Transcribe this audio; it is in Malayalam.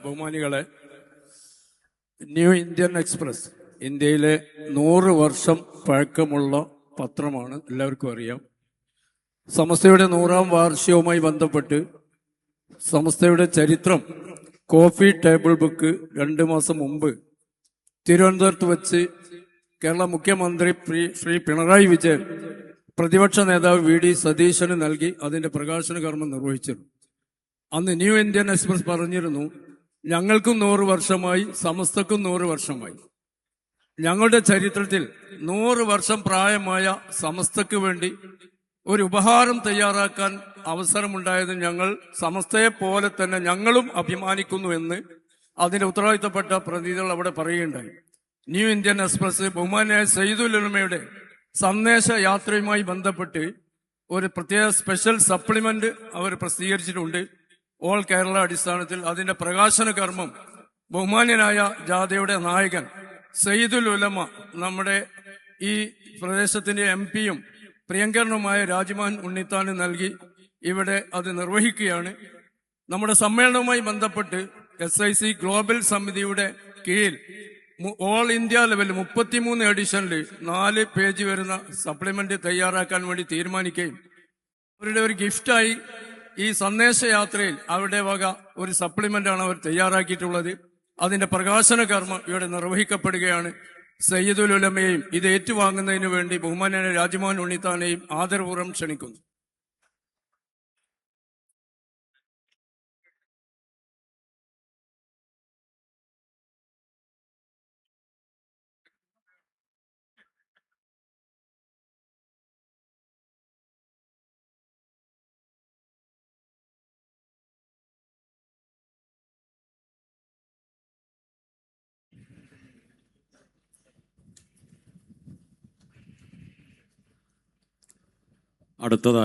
ബഹുമാനികളെ, ന്യൂ ഇന്ത്യൻ എക്സ്പ്രസ് ഇന്ത്യയിലെ 100 വർഷം പഴക്കമുള്ള പത്രമാണ്, എല്ലാവർക്കും അറിയാം. സമസ്തയുടെ 100ാം വാർഷികവുമായി ബന്ധപ്പെട്ട് സമസ്തയുടെ ചരിത്രം കോഫി ടേബിൾ ബുക്ക് 2 മാസം മുമ്പ് തിരുവനന്തപുരത്ത് വെച്ച് കേരള മുഖ്യമന്ത്രി ശ്രീ പിണറായി വിജയൻ പ്രതിപക്ഷ നേതാവ് വി ഡി സതീശന് നൽകി അതിന്റെ പ്രകാശന കർമ്മം നിർവഹിച്ചിരുന്നു. അന്ന് ന്യൂ ഇന്ത്യൻ എക്സ്പ്രസ് പറഞ്ഞിരുന്നു, ഞങ്ങൾക്കും 100 വർഷമായി, സമസ്തക്കും 100 വർഷമായി. ഞങ്ങളുടെ ചരിത്രത്തിൽ 100 വർഷം പ്രായമായ സമസ്തക്ക് വേണ്ടി ഒരു ഉപഹാരം തയ്യാറാക്കാൻ അവസരമുണ്ടായത് ഞങ്ങൾ സമസ്തയെ പോലെ തന്നെ ഞങ്ങളും അഭിമാനിക്കുന്നു എന്ന് അതിന്റെ ഉത്തരവാദിത്തപ്പെട്ട പ്രതിനിധികൾ അവിടെ പറയുകയുണ്ടായി. ന്യൂ ഇന്ത്യൻ എക്സ്പ്രസ് ബഹുമാനായ സയ്യിദുൽ ഉലമയുടെ സന്ദേശ യാത്രയുമായി ബന്ധപ്പെട്ട് ഒരു പ്രത്യേക സ്പെഷ്യൽ സപ്ലിമെന്റ് അവർ പ്രസിദ്ധീകരിച്ചിട്ടുണ്ട്. ഓൾ കേരള അടിസ്ഥാനത്തിൽ അതിന്റെ പ്രകാശന കർമ്മം ബഹുമാന്യനായ ജാഥയുടെ നായകൻ സയ്യിദുൽ ഉലമ, നമ്മുടെ ഈ പ്രദേശത്തിന്റെ MP-യും പ്രിയങ്കരനുമായ രാജ്മോഹൻ ഉണ്ണിത്താന് നൽകി ഇവിടെ അത് നിർവഹിക്കുകയാണ്. നമ്മുടെ സമ്മേളനവുമായി ബന്ധപ്പെട്ട് SIC ഗ്ലോബൽ സമിതിയുടെ കീഴിൽ ഓൾ ഇന്ത്യ ലെവൽ 33 എഡിഷനിൽ 4 പേജ് വരുന്ന സപ്ലിമെന്റ് തയ്യാറാക്കാൻ വേണ്ടി തീരുമാനിക്കുകയും അവരുടെ ഒരു ഗിഫ്റ്റായി ഈ സന്ദേശയാത്രയിൽ അവരുടെ വക ഒരു സപ്ലിമെന്റ് ആണ് അവർ തയ്യാറാക്കിയിട്ടുള്ളത്. അതിന്റെ പ്രകാശന കർമ്മം ഇവിടെ നിർവഹിക്കപ്പെടുകയാണ്. സയ്യിദുൽ ഉലമയെയും ഇത് ഏറ്റുവാങ്ങുന്നതിന് വേണ്ടി ബഹുമാന്യനായ രാജ്മോഹൻ ഉണ്ണിത്താനെയും ആദരപൂർവ്വം ക്ഷണിക്കുന്നു. അടുത്തതായി